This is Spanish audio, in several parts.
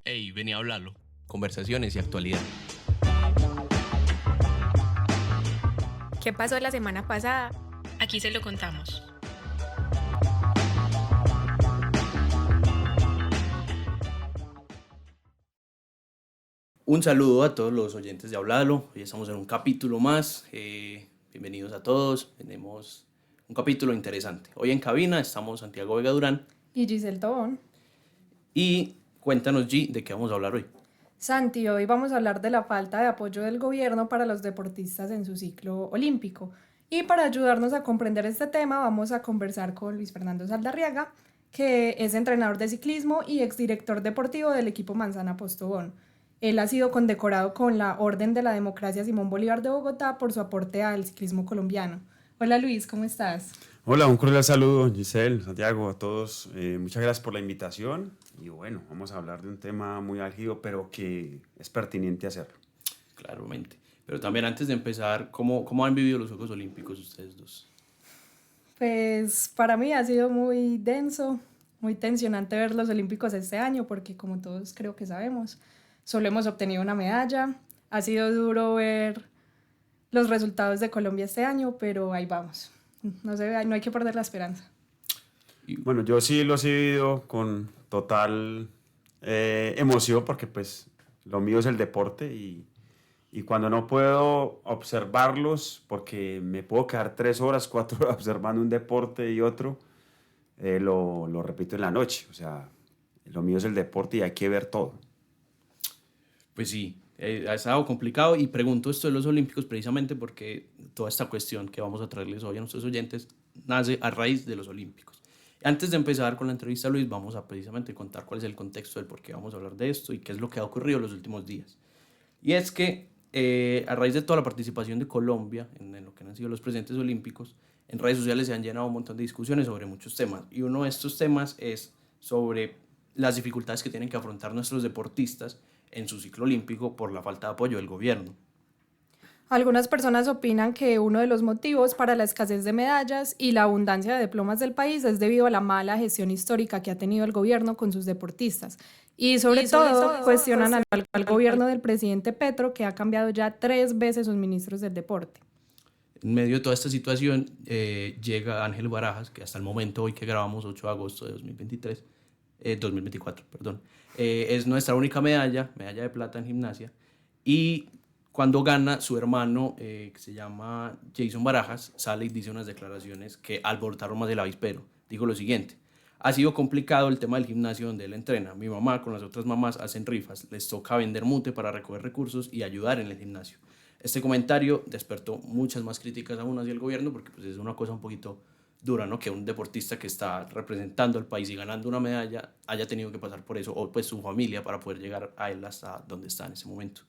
Ey, venía a hablarlo. Conversaciones y actualidad. ¿Qué pasó la semana pasada? Aquí se lo contamos. Un saludo a todos los oyentes de Hablalo. Hoy estamos en un capítulo más. Bienvenidos a todos. Tenemos un capítulo interesante. Hoy en cabina estamos Santiago Vega Durán. Y Giselle Tobón. Y cuéntanos, G, ¿de qué vamos a hablar hoy? Santi, hoy vamos a hablar de la falta de apoyo del gobierno para los deportistas en su ciclo olímpico. Y para ayudarnos a comprender este tema vamos a conversar con Luis Fernando Saldarriaga, que es entrenador de ciclismo y exdirector deportivo del equipo Manzana Postobón. Él ha sido condecorado con la Orden de la Democracia Simón Bolívar de Bogotá por su aporte al ciclismo colombiano. Hola Luis, ¿cómo estás? Hola, un cordial saludo, Giselle, Santiago, a todos. Muchas gracias por la invitación. Y bueno, vamos a hablar de un tema muy álgido, pero que es pertinente hacerlo. Claramente. Pero también antes de empezar, ¿cómo han vivido los Juegos Olímpicos ustedes dos? Pues para mí ha sido muy denso, muy tensionante ver los Olímpicos este año, porque como todos creo que sabemos, solo hemos obtenido una medalla. Ha sido duro ver los resultados de Colombia este año, pero ahí vamos. No hay que perder la esperanza. Bueno, yo sí los he vivido con total emoción porque pues lo mío es el deporte y cuando no puedo observarlos porque me puedo quedar 3 horas, 4 horas observando un deporte y otro, lo repito en la noche. O sea, lo mío es el deporte y hay que ver todo. Pues sí, ha estado complicado y pregunto esto de los Olímpicos precisamente porque toda esta cuestión que vamos a traerles hoy a nuestros oyentes nace a raíz de los Olímpicos. Antes de empezar con la entrevista, Luis, vamos a precisamente contar cuál es el contexto del por qué vamos a hablar de esto y qué es lo que ha ocurrido los últimos días. Y es que a raíz de toda la participación de Colombia en lo que han sido los presentes olímpicos, en redes sociales se han llenado un montón de discusiones sobre muchos temas. Y uno de estos temas es sobre las dificultades que tienen que afrontar nuestros deportistas en su ciclo olímpico por la falta de apoyo del gobierno. Algunas personas opinan que uno de los motivos para la escasez de medallas y la abundancia de diplomas del país es debido a la mala gestión histórica que ha tenido el gobierno con sus deportistas. Y sobre todo cuestionan al gobierno del presidente Petro, que ha cambiado ya 3 veces sus ministros del deporte. En medio de toda esta situación llega Ángel Barajas, que hasta el momento, hoy que grabamos 8 de agosto de 2024, es nuestra única medalla de plata en gimnasia, y cuando gana, su hermano, que se llama Jason Barajas, sale y dice unas declaraciones que alborotaron más el avispero. Dijo lo siguiente: ha sido complicado el tema del gimnasio donde él entrena. Mi mamá con las otras mamás hacen rifas, les toca vender mute para recoger recursos y ayudar en el gimnasio. Este comentario despertó muchas más críticas aún hacia el gobierno porque pues, es una cosa un poquito dura, ¿no? Que un deportista que está representando al país y ganando una medalla haya tenido que pasar por eso, o pues su familia, para poder llegar a él hasta donde está en ese momento.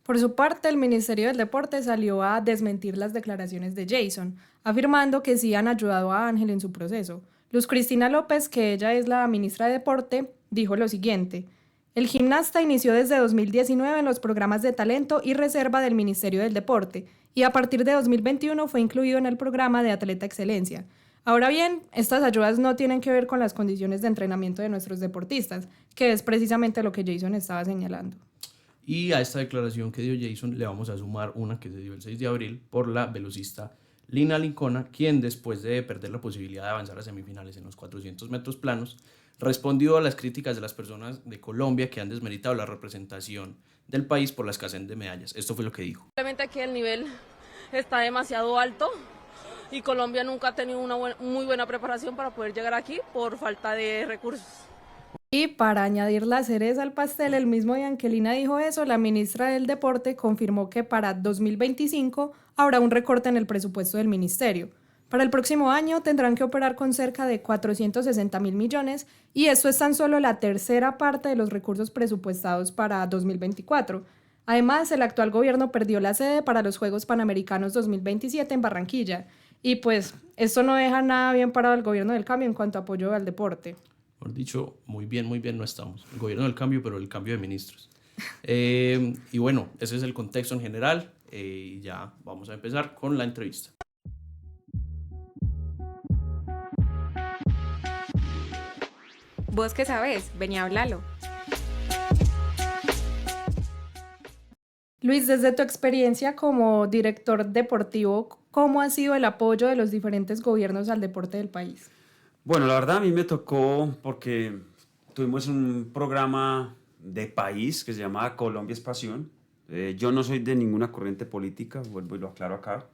Por su parte, el Ministerio del Deporte salió a desmentir las declaraciones de Jason, afirmando que sí han ayudado a Ángel en su proceso. Luz Cristina López, que ella es la ministra de Deporte, dijo lo siguiente: el gimnasta inició desde 2019 en los programas de talento y reserva del Ministerio del Deporte y a partir de 2021 fue incluido en el programa de Atleta Excelencia. Ahora bien, estas ayudas no tienen que ver con las condiciones de entrenamiento de nuestros deportistas, que es precisamente lo que Jason estaba señalando. Y a esta declaración que dio Jason le vamos a sumar una que se dio el 6 de abril por la velocista Lina Lincona, quien después de perder la posibilidad de avanzar a semifinales en los 400 metros planos, respondió a las críticas de las personas de Colombia que han desmeritado la representación del país por la escasez de medallas. Esto fue lo que dijo. Realmente aquí el nivel está demasiado alto y Colombia nunca ha tenido una muy buena preparación para poder llegar aquí por falta de recursos. Y para añadir la cereza al pastel, el mismo día en que Lina dijo eso, la ministra del Deporte confirmó que para 2025 habrá un recorte en el presupuesto del ministerio. Para el próximo año tendrán que operar con cerca de 460.000 millones y esto es tan solo la tercera parte de los recursos presupuestados para 2024. Además, el actual gobierno perdió la sede para los Juegos Panamericanos 2027 en Barranquilla y pues esto no deja nada bien parado al gobierno del cambio en cuanto a apoyo al deporte. Por dicho, muy bien no estamos. El gobierno del cambio, pero el cambio de ministros. Y bueno, ese es el contexto en general. Y ya vamos a empezar con la entrevista. ¿Vos qué sabés? Vení a hablarlo. Luis, desde tu experiencia como director deportivo, ¿cómo ha sido el apoyo de los diferentes gobiernos al deporte del país? Bueno, la verdad a mí me tocó porque tuvimos un programa de país que se llamaba Colombia es Pasión. Yo no soy de ninguna corriente política, vuelvo y lo aclaro acá,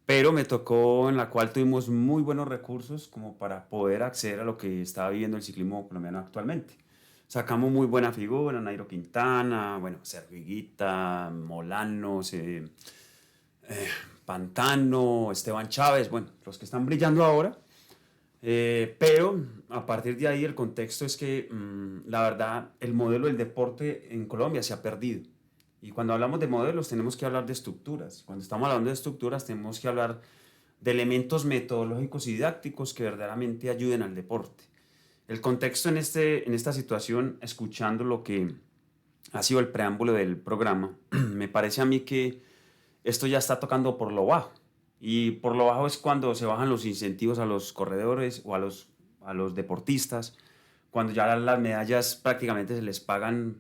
pero me tocó en la cual tuvimos muy buenos recursos como para poder acceder a lo que está viviendo el ciclismo colombiano actualmente. Sacamos muy buena figura, Nairo Quintana, bueno, Sergio Higuita, Molanos, Pantano, Esteban Chávez, bueno, los que están brillando ahora. Pero a partir de ahí el contexto es que la verdad el modelo del deporte en Colombia se ha perdido. Y cuando hablamos de modelos tenemos que hablar de estructuras. Cuando estamos hablando de estructuras tenemos que hablar de elementos metodológicos y didácticos que verdaderamente ayuden al deporte. El contexto en esta situación, escuchando lo que ha sido el preámbulo del programa, me parece a mí que esto ya está tocando por lo bajo. Y por lo bajo es cuando se bajan los incentivos a los corredores o a los deportistas, cuando ya las medallas prácticamente se les pagan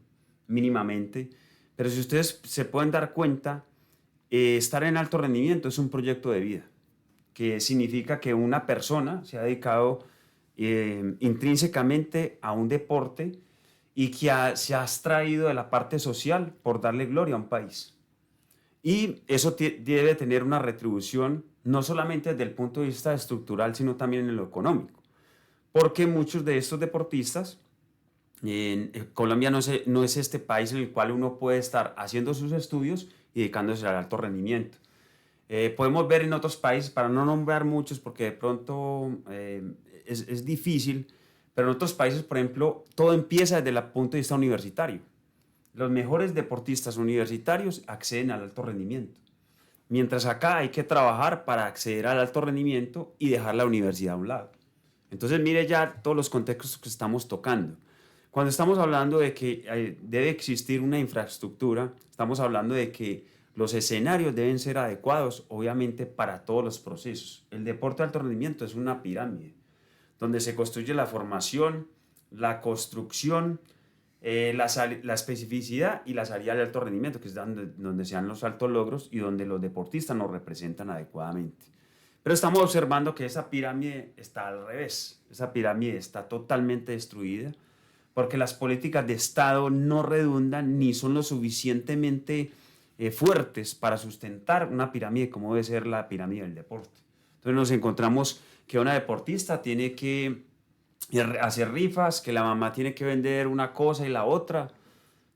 mínimamente. Pero si ustedes se pueden dar cuenta, estar en alto rendimiento es un proyecto de vida, que significa que una persona se ha dedicado intrínsecamente a un deporte y que se ha extraído de la parte social por darle gloria a un país. Y eso debe tener una retribución no solamente desde el punto de vista estructural, sino también en lo económico. Porque muchos de estos deportistas, Colombia no es este país en el cual uno puede estar haciendo sus estudios y dedicándose al alto rendimiento. Podemos ver en otros países, para no nombrar muchos porque de pronto es difícil, pero en otros países, por ejemplo, todo empieza desde el punto de vista universitario. Los mejores deportistas universitarios acceden al alto rendimiento. Mientras acá hay que trabajar para acceder al alto rendimiento y dejar la universidad a un lado. Entonces mire ya todos los contextos que estamos tocando. Cuando estamos hablando de que debe existir una infraestructura, estamos hablando de que los escenarios deben ser adecuados, obviamente, para todos los procesos. El deporte de alto rendimiento es una pirámide, donde se construye la formación, la construcción, la especificidad y la salida de alto rendimiento, que es donde se dan los altos logros y donde los deportistas nos representan adecuadamente. Pero estamos observando que esa pirámide está al revés, esa pirámide está totalmente destruida porque las políticas de Estado no redundan ni son lo suficientemente fuertes para sustentar una pirámide como debe ser la pirámide del deporte. Entonces nos encontramos que una deportista tiene que hacer rifas, que la mamá tiene que vender una cosa y la otra,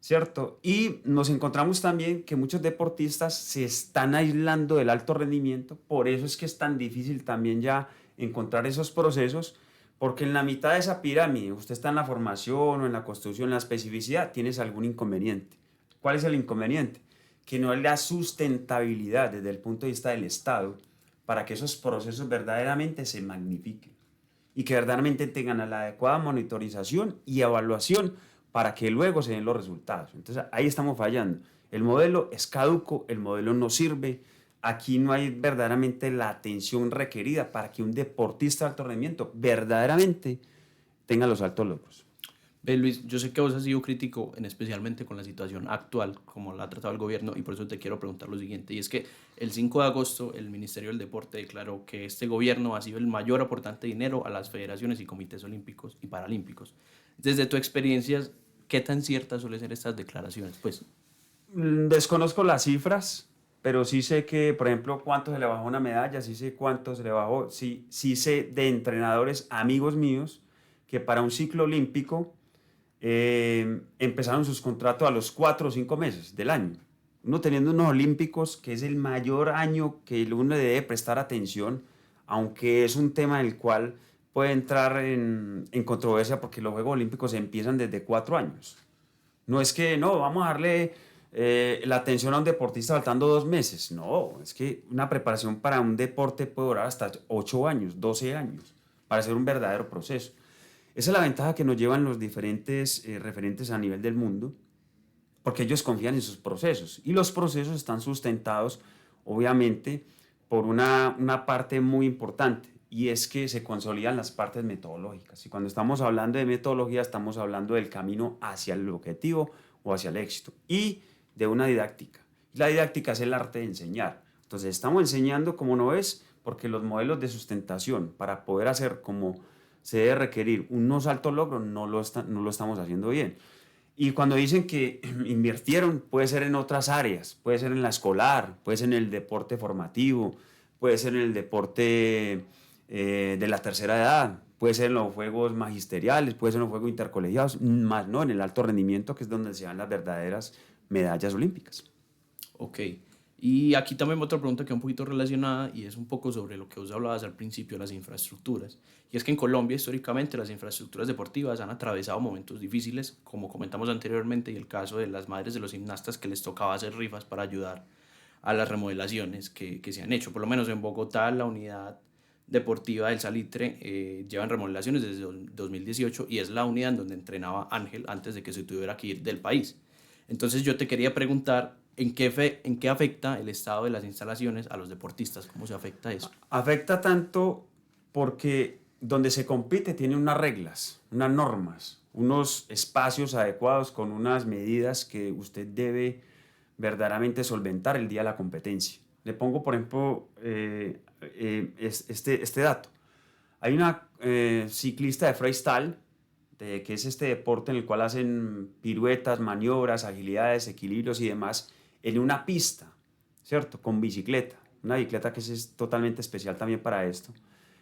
¿cierto? Y nos encontramos también que muchos deportistas se están aislando del alto rendimiento, por eso es que es tan difícil también ya encontrar esos procesos, porque en la mitad de esa pirámide, usted está en la formación o en la construcción, en la especificidad, tienes algún inconveniente. ¿Cuál es el inconveniente? Que no hay la sustentabilidad desde el punto de vista del Estado para que esos procesos verdaderamente se magnifiquen y que verdaderamente tengan la adecuada monitorización y evaluación para que luego se den los resultados. Entonces ahí estamos fallando. El modelo es caduco, el modelo no sirve. Aquí no hay verdaderamente la atención requerida para que un deportista de alto rendimiento verdaderamente tenga los altos logros. Luis, yo sé que vos has sido crítico, especialmente con la situación actual, como la ha tratado el gobierno, y por eso te quiero preguntar lo siguiente, y es que el 5 de agosto el Ministerio del Deporte declaró que este gobierno ha sido el mayor aportante de dinero a las federaciones y comités olímpicos y paralímpicos. Desde tu experiencia, ¿qué tan ciertas suelen ser estas declaraciones? Pues, desconozco las cifras, pero sí sé que, por ejemplo, cuánto se le bajó una medalla, sí sé cuánto se le bajó, sí sé de entrenadores, amigos míos, que para un ciclo olímpico empezaron sus contratos a los 4 o 5 meses del año. Uno teniendo unos olímpicos, que es el mayor año que uno le debe prestar atención, aunque es un tema del cual puede entrar en controversia porque los Juegos Olímpicos empiezan desde 4 años. No es que, no, vamos a darle la atención a un deportista faltando 2 meses. No, es que una preparación para un deporte puede durar hasta 8 años, 12 años, para hacer un verdadero proceso. Esa es la ventaja que nos llevan los diferentes referentes a nivel del mundo, porque ellos confían en sus procesos y los procesos están sustentados, obviamente, por una parte muy importante, y es que se consolidan las partes metodológicas. Y cuando estamos hablando de metodología, estamos hablando del camino hacia el objetivo o hacia el éxito y de una didáctica. La didáctica es el arte de enseñar. Entonces, estamos enseñando como no es, porque los modelos de sustentación para poder hacer como se debe requerir unos altos logros no lo estamos haciendo bien. Y cuando dicen que invirtieron, puede ser en otras áreas, puede ser en la escolar, puede ser en el deporte formativo, puede ser en el deporte de la tercera edad, puede ser en los juegos magisteriales, puede ser en los juegos intercolegiados, más no en el alto rendimiento, que es donde se dan las verdaderas medallas olímpicas. Ok. Y aquí también otra pregunta que es un poquito relacionada y es un poco sobre lo que vos hablabas al principio, las infraestructuras. Y es que en Colombia históricamente las infraestructuras deportivas han atravesado momentos difíciles, como comentamos anteriormente, y el caso de las madres de los gimnastas que les tocaba hacer rifas para ayudar a las remodelaciones que se han hecho. Por lo menos en Bogotá la unidad deportiva del Salitre lleva en remodelaciones desde 2018 y es la unidad en donde entrenaba Ángel antes de que se tuviera que ir del país. Entonces yo te quería preguntar, ¿en qué afecta el estado de las instalaciones a los deportistas? ¿Cómo se afecta eso? Afecta tanto porque donde se compite tiene unas reglas, unas normas, unos espacios adecuados con unas medidas que usted debe verdaderamente solventar el día de la competencia. Le pongo, por ejemplo, este dato. Hay una ciclista de freestyle, que es este deporte en el cual hacen piruetas, maniobras, agilidades, equilibrios y demás, en una pista, ¿cierto? Con bicicleta. Una bicicleta que es totalmente especial también para esto.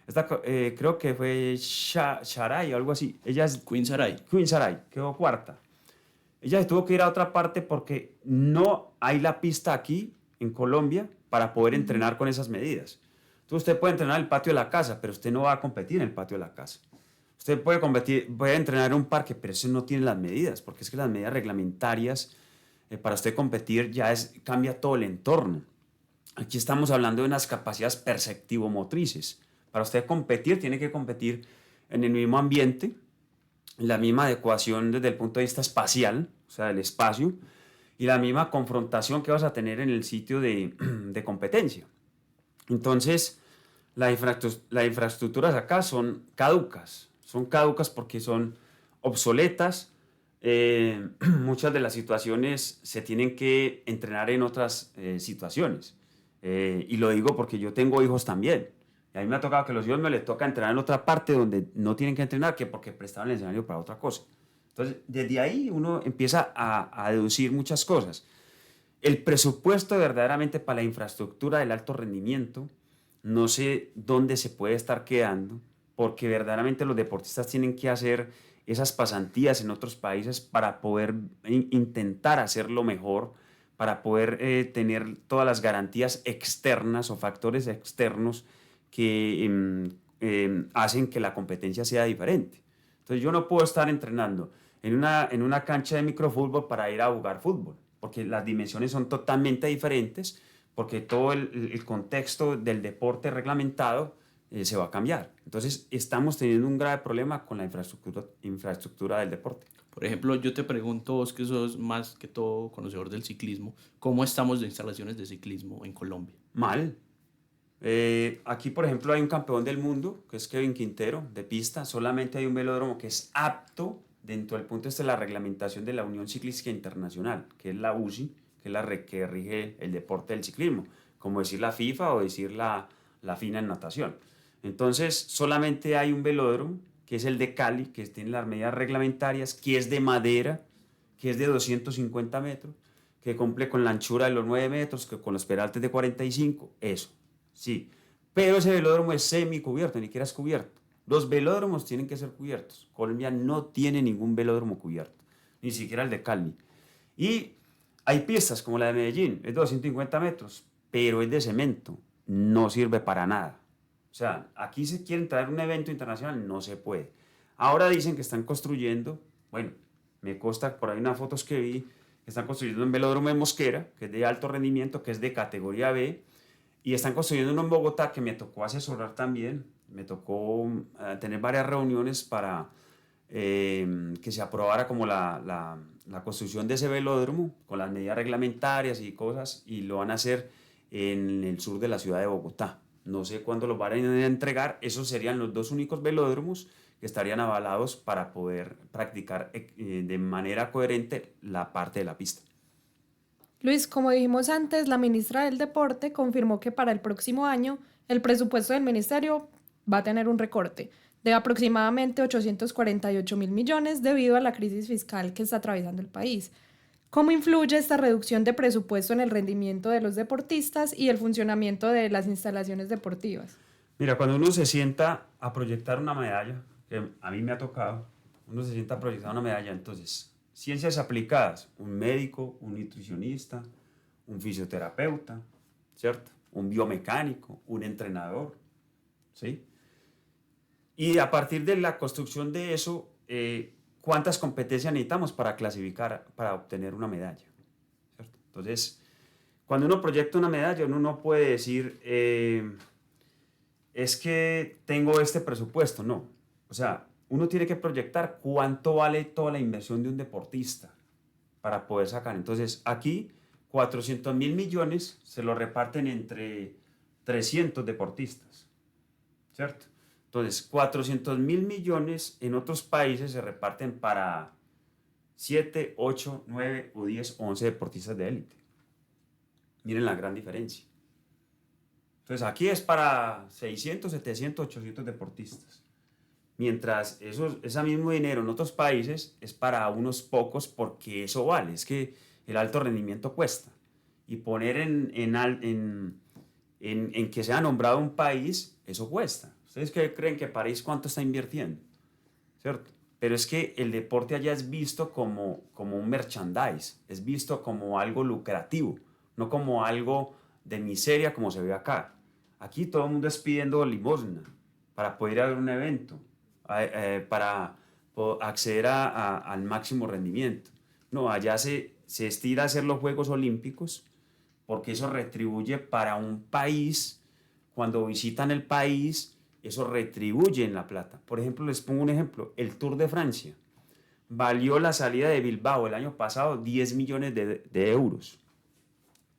Esta, creo que fue Sharay o algo así. Ella es Queen Saray. Queen Saray, quedó cuarta. Ella se tuvo que ir a otra parte porque no hay la pista aquí en Colombia para poder entrenar con esas medidas. Entonces usted puede entrenar en el patio de la casa, pero usted no va a competir en el patio de la casa. Usted puede entrenar en un parque, pero eso no tiene las medidas, porque es que las medidas reglamentarias para usted competir cambia todo el entorno. Aquí estamos hablando de unas capacidades perceptivo-motrices. Para usted competir, tiene que competir en el mismo ambiente, en la misma adecuación desde el punto de vista espacial, o sea, del espacio, y la misma confrontación que vas a tener en el sitio de competencia. Entonces, las infraestructuras acá son caducas porque son obsoletas. Muchas de las situaciones se tienen que entrenar en otras situaciones. Y lo digo porque yo tengo hijos también. Y a mí me ha tocado que los hijos me les toca entrenar en otra parte donde no tienen que entrenar, que porque prestaban el escenario para otra cosa. Entonces, desde ahí uno empieza a deducir muchas cosas. El presupuesto verdaderamente para la infraestructura del alto rendimiento, no sé dónde se puede estar quedando, porque verdaderamente los deportistas tienen que hacer esas pasantías en otros países para poder intentar hacerlo mejor, para poder tener todas las garantías externas o factores externos que hacen que la competencia sea diferente. Entonces yo no puedo estar entrenando en una cancha de microfútbol para ir a jugar fútbol, porque las dimensiones son totalmente diferentes, porque todo el contexto del deporte reglamentado se va a cambiar. Entonces estamos teniendo un grave problema con la infraestructura del deporte. Por ejemplo, yo te pregunto, vos que sos más que todo conocedor del ciclismo, ¿cómo estamos de instalaciones de ciclismo en Colombia? Mal. Aquí, por ejemplo, hay un campeón del mundo, que es Kevin Quintero, de pista. Solamente hay un velódromo que es apto dentro del punto de la reglamentación de la Unión Ciclística Internacional, que es la UCI, que es la que rige el deporte del ciclismo, como decir la FIFA o decir la FINA en natación. Entonces, solamente hay un velódromo, que es el de Cali, que tiene las medidas reglamentarias, que es de madera, que es de 250 metros, que cumple con la anchura de los 9 metros, que con los peraltes de 45, eso, sí. Pero ese velódromo es semicubierto, ni siquiera es cubierto. Los velódromos tienen que ser cubiertos. Colombia no tiene ningún velódromo cubierto, ni siquiera el de Cali. Y hay pistas como la de Medellín, es de 250 metros, pero es de cemento, no sirve para nada. O sea, aquí se quieren traer un evento internacional, no se puede. Ahora dicen que están construyendo, bueno, me consta por ahí unas fotos que vi, que están construyendo un velódromo en Mosquera, que es de alto rendimiento, que es de categoría B, y están construyendo uno en Bogotá, que me tocó asesorar también, me tocó tener varias reuniones para que se aprobara como la construcción de ese velódromo, con las medidas reglamentarias y cosas, y lo van a hacer en el sur de la ciudad de Bogotá. no sé cuándo los van a entregar. Esos serían los 2 únicos velódromos que estarían avalados para poder practicar de manera coherente la parte de la pista. Luis, como dijimos antes, la ministra del Deporte confirmó que para el próximo año el presupuesto del ministerio va a tener un recorte de aproximadamente 848.000 millones debido a la crisis fiscal que está atravesando el país. ¿Cómo influye esta reducción de presupuesto en el rendimiento de los deportistas y el funcionamiento de las instalaciones deportivas? Mira, cuando uno se sienta a proyectar una medalla, que a mí me ha tocado, uno se sienta a proyectar una medalla, entonces, ciencias aplicadas, un médico, un nutricionista, un fisioterapeuta, ¿cierto? Un biomecánico, un entrenador, ¿sí? Y a partir de la construcción de eso, ¿cuántas competencias necesitamos para clasificar, para obtener una medalla? ¿Cierto? Entonces, cuando uno proyecta una medalla, uno no puede decir, es que tengo este presupuesto, no. O sea, uno tiene que proyectar cuánto vale toda la inversión de un deportista para poder sacar. Entonces, aquí 400.000 millones se lo reparten entre 300 deportistas, ¿cierto? Entonces, 400.000 millones en otros países se reparten para 7, 8, 9 o 10 o 11 deportistas de élite. Miren la gran diferencia. Entonces, aquí es para 600, 700, 800 deportistas. Mientras ese mismo dinero en otros países es para unos pocos porque eso vale. Es que el alto rendimiento cuesta. Y poner en que sea nombrado un país, eso cuesta. ¿Ustedes qué creen que París cuánto está invirtiendo? ¿Cierto? Pero es que el deporte allá es visto como un merchandise, es visto como algo lucrativo, no como algo de miseria como se ve acá. Aquí todo el mundo es pidiendo limosna para poder ir a un evento, para acceder al máximo rendimiento. No, allá se estira a hacer los Juegos Olímpicos porque eso retribuye para un país. Cuando visitan el país, eso retribuye en la plata. Por ejemplo, les pongo un ejemplo. El Tour de Francia valió la salida de Bilbao el año pasado 10 millones de euros.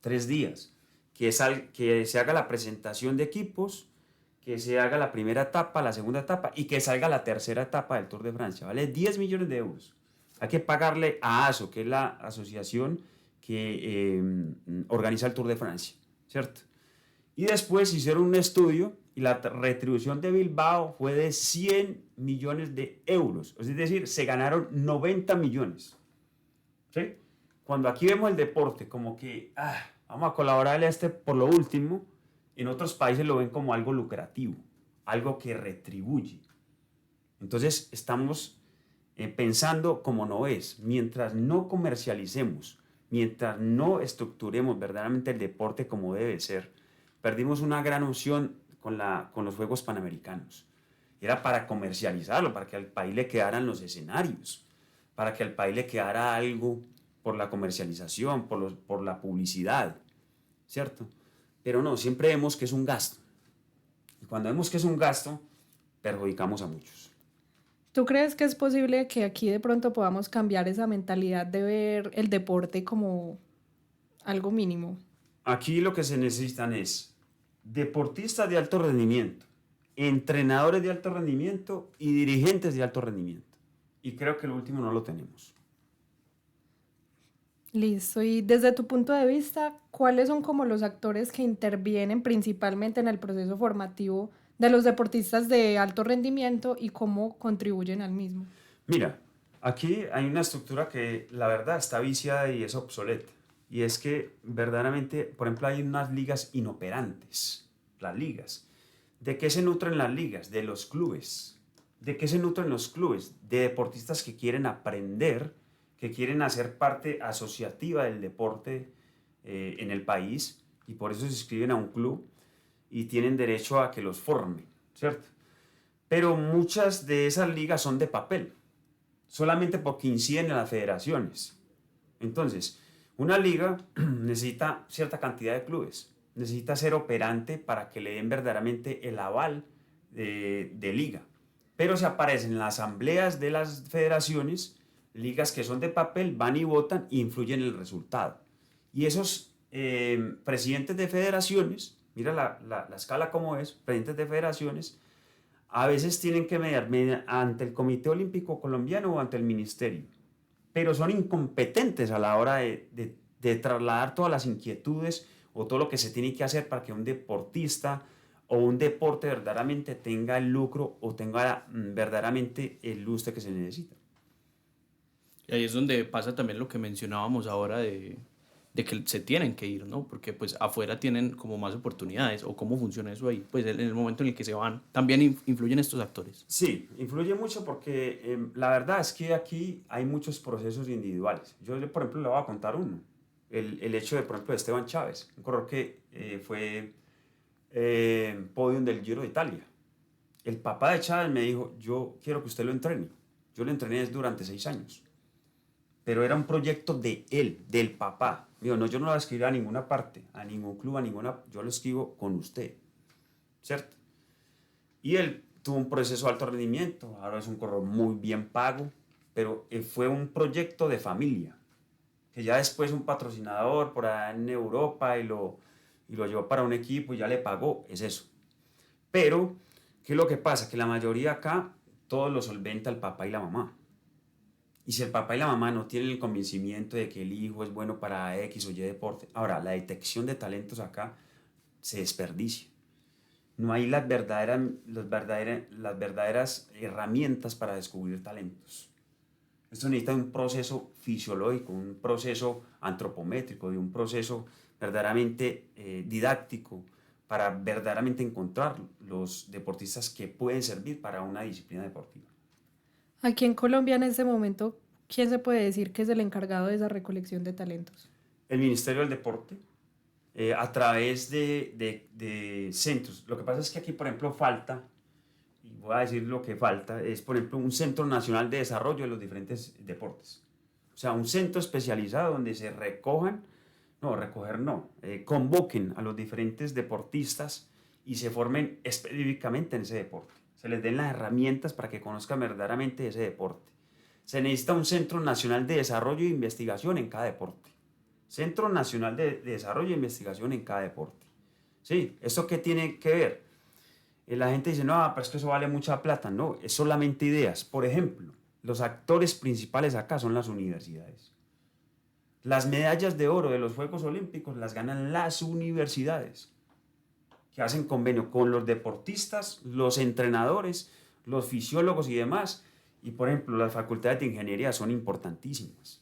3 días. Que se haga la presentación de equipos, que se haga la primera etapa, la segunda etapa y que salga la tercera etapa del Tour de Francia. Vale 10 millones de euros. Hay que pagarle a ASO, que es la asociación que organiza el Tour de Francia, ¿cierto? Y después hicieron un estudio y la retribución de Bilbao fue de 100 millones de euros. Es decir, se ganaron 90 millones. ¿Sí? Cuando aquí vemos el deporte como que vamos a colaborarle a este por lo último, en otros países lo ven como algo lucrativo, algo que retribuye. Entonces estamos pensando como no es. Mientras no comercialicemos, mientras no estructuremos verdaderamente el deporte como debe ser, perdimos una gran opción con los Juegos Panamericanos. Era para comercializarlo, para que al país le quedaran los escenarios, para que al país le quedara algo por la comercialización, por la publicidad, ¿cierto? Pero no, siempre vemos que es un gasto. Y cuando vemos que es un gasto, perjudicamos a muchos. ¿Tú crees que es posible que aquí de pronto podamos cambiar esa mentalidad de ver el deporte como algo mínimo? Aquí lo que se necesitan es deportistas de alto rendimiento, entrenadores de alto rendimiento y dirigentes de alto rendimiento. Y creo que lo último no lo tenemos. Listo. Y desde tu punto de vista, ¿cuáles son como los actores que intervienen principalmente en el proceso formativo de los deportistas de alto rendimiento y cómo contribuyen al mismo? Mira, aquí hay una estructura que la verdad está viciada y es obsoleta. Y es que verdaderamente, por ejemplo, hay unas ligas inoperantes, las ligas. ¿De qué se nutren las ligas? De los clubes. ¿De qué se nutren los clubes? De deportistas que quieren aprender, que quieren hacer parte asociativa del deporte en el país y por eso se inscriben a un club y tienen derecho a que los formen, ¿cierto? Pero muchas de esas ligas son de papel, solamente porque inciden en las federaciones. Entonces, una liga necesita cierta cantidad de clubes, necesita ser operante para que le den verdaderamente el aval de liga. Pero se aparecen en las asambleas de las federaciones, ligas que son de papel, van y votan e influyen en el resultado. Y esos presidentes de federaciones Mira la escala como es, presidentes de federaciones, a veces tienen que mediar ante el Comité Olímpico Colombiano o ante el Ministerio, pero son incompetentes a la hora de trasladar todas las inquietudes o todo lo que se tiene que hacer para que un deportista o un deporte verdaderamente tenga el lucro o tenga verdaderamente el lustre que se necesita. Y ahí es donde pasa también lo que mencionábamos ahora de que se tienen que ir, ¿no? Porque pues afuera tienen como más oportunidades, o cómo funciona eso ahí, pues en el momento en el que se van, también influyen estos actores. Sí, influye mucho porque la verdad es que aquí hay muchos procesos individuales. Yo, por ejemplo, le voy a contar uno. El hecho de, por ejemplo, de Esteban Chávez, un corredor que fue podium del Giro de Italia. El papá de Chávez me dijo, yo quiero que usted lo entrene. Yo lo entrené durante 6 años. Pero era un proyecto de él, del papá. Digo, no, yo no lo voy a escribir a ninguna parte, a ningún club, yo lo escribo con usted, ¿cierto? Y él tuvo un proceso de alto rendimiento, ahora es un corredor muy bien pago, pero fue un proyecto de familia, que ya después un patrocinador por allá en Europa y lo llevó para un equipo y ya le pagó, es eso. Pero, ¿qué es lo que pasa? Que la mayoría acá, todo lo solventa el papá y la mamá. Y si el papá y la mamá no tienen el convencimiento de que el hijo es bueno para X o Y deporte, ahora, la detección de talentos acá se desperdicia. No hay las verdaderas herramientas para descubrir talentos. Esto necesita un proceso fisiológico, un proceso antropométrico, de un proceso verdaderamente didáctico para verdaderamente encontrar los deportistas que pueden servir para una disciplina deportiva. Aquí en Colombia en este momento, ¿quién se puede decir que es el encargado de esa recolección de talentos? El Ministerio del Deporte, a través de centros. Lo que pasa es que aquí, por ejemplo, falta, y voy a decir lo que falta, es, por ejemplo, un Centro Nacional de Desarrollo de los diferentes deportes. O sea, un centro especializado donde se convoquen a los diferentes deportistas y se formen específicamente en ese deporte. Se les den las herramientas para que conozcan verdaderamente ese deporte. Se necesita un Centro Nacional de Desarrollo e Investigación en cada deporte. Centro Nacional de Desarrollo e Investigación en cada deporte. Sí, ¿eso qué tiene que ver? La gente dice, no, pero es que eso vale mucha plata. No, es solamente ideas. Por ejemplo, los actores principales acá son las universidades. Las medallas de oro de los Juegos Olímpicos las ganan las universidades, que hacen convenio con los deportistas, los entrenadores, los fisiólogos y demás. Y, por ejemplo, las facultades de ingeniería son importantísimas.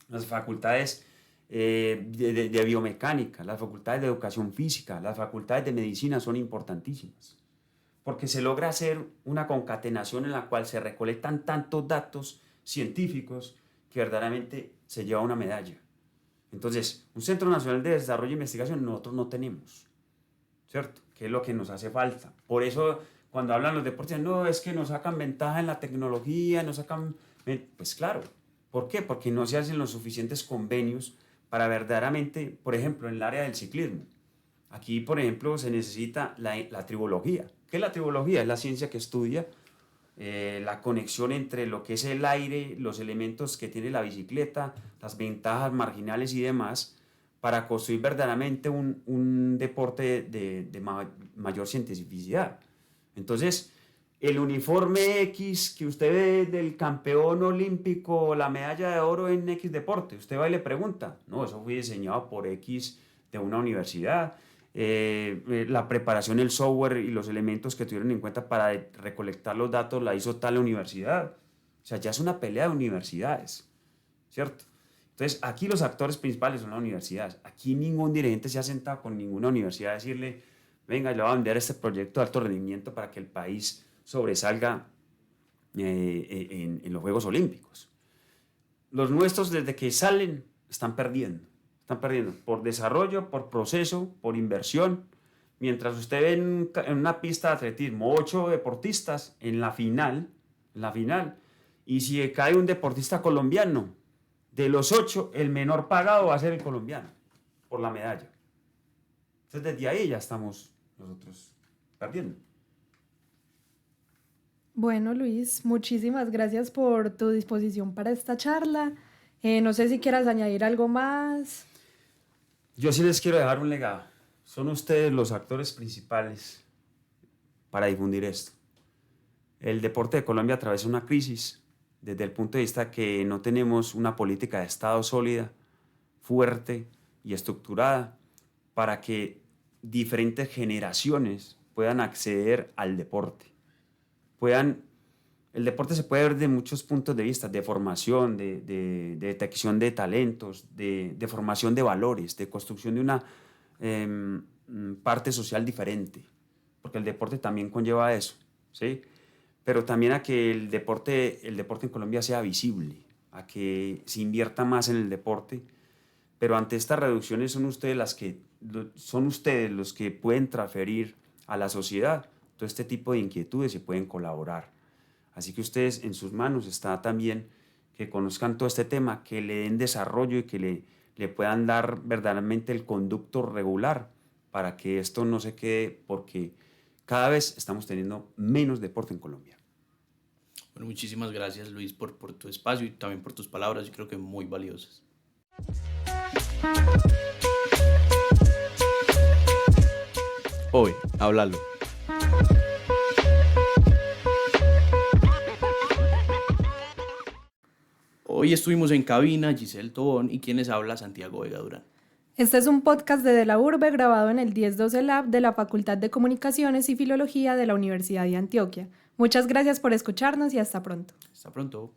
Las facultades de biomecánica, las facultades de educación física, las facultades de medicina son importantísimas. Porque se logra hacer una concatenación en la cual se recolectan tantos datos científicos que verdaderamente se lleva una medalla. Entonces, un Centro Nacional de Desarrollo e Investigación nosotros no tenemos, ¿cierto? ¿Qué es lo que nos hace falta? Por eso, cuando hablan los deportes, no, es que nos sacan ventaja en la tecnología, nos sacan... Pues claro, ¿por qué? Porque no se hacen los suficientes convenios para verdaderamente, por ejemplo, en el área del ciclismo. Aquí, por ejemplo, se necesita la tribología. ¿Qué es la tribología? Es la ciencia que estudia la conexión entre lo que es el aire, los elementos que tiene la bicicleta, las ventajas marginales y demás, para construir verdaderamente un deporte de mayor cientificidad. Entonces, el uniforme X que usted ve del campeón olímpico, la medalla de oro en X deporte, usted va y le pregunta, no, eso fue diseñado por X de una universidad. La preparación, el software y los elementos que tuvieron en cuenta para recolectar los datos la hizo tal universidad. O sea, ya es una pelea de universidades, ¿cierto? Entonces, aquí los actores principales son las universidades. Aquí ningún dirigente se ha sentado con ninguna universidad a decirle, venga, le voy a vender este proyecto de alto rendimiento para que el país sobresalga en los Juegos Olímpicos. Los nuestros, desde que salen, están perdiendo por desarrollo, por proceso, por inversión. Mientras usted ve en una pista de atletismo 8 deportistas en la final, y si cae un deportista colombiano, de los 8, el menor pagado va a ser el colombiano, por la medalla. Entonces, desde ahí ya estamos nosotros perdiendo. Bueno, Luis, muchísimas gracias por tu disposición para esta charla. No sé si quieras añadir algo más. Yo sí les quiero dejar un legado. son ustedes los actores principales para difundir esto. El deporte de Colombia atraviesa una crisis desde el punto de vista que no tenemos una política de Estado sólida, fuerte y estructurada para que diferentes generaciones puedan acceder al deporte. El deporte se puede ver de muchos puntos de vista, de formación, de detección de talentos, de formación de valores, de construcción de una parte social diferente, porque el deporte también conlleva eso, ¿sí? Pero también a que el deporte en Colombia sea visible, a que se invierta más en el deporte, pero ante estas reducciones son ustedes los que pueden transferir a la sociedad todo este tipo de inquietudes y pueden colaborar. Así que ustedes, en sus manos está también que conozcan todo este tema, que le den desarrollo y que le puedan dar verdaderamente el conducto regular para que esto no se quede, porque cada vez estamos teniendo menos deporte en Colombia. Bueno, muchísimas gracias, Luis, por tu espacio y también por tus palabras, yo creo que muy valiosas. Hoy, háblalo. Hoy estuvimos en cabina Giselle Tobón y quienes habla Santiago Vega Durán. Este es un podcast de la Urbe grabado en el 1012 Lab de la Facultad de Comunicaciones y Filología de la Universidad de Antioquia. Muchas gracias por escucharnos y hasta pronto. Hasta pronto.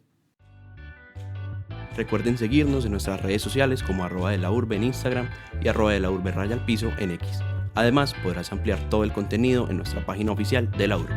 Recuerden seguirnos en nuestras redes sociales como @delaurbe en Instagram y @delaurbe_en X. Además, podrás ampliar todo el contenido en nuestra página oficial de la Urbe.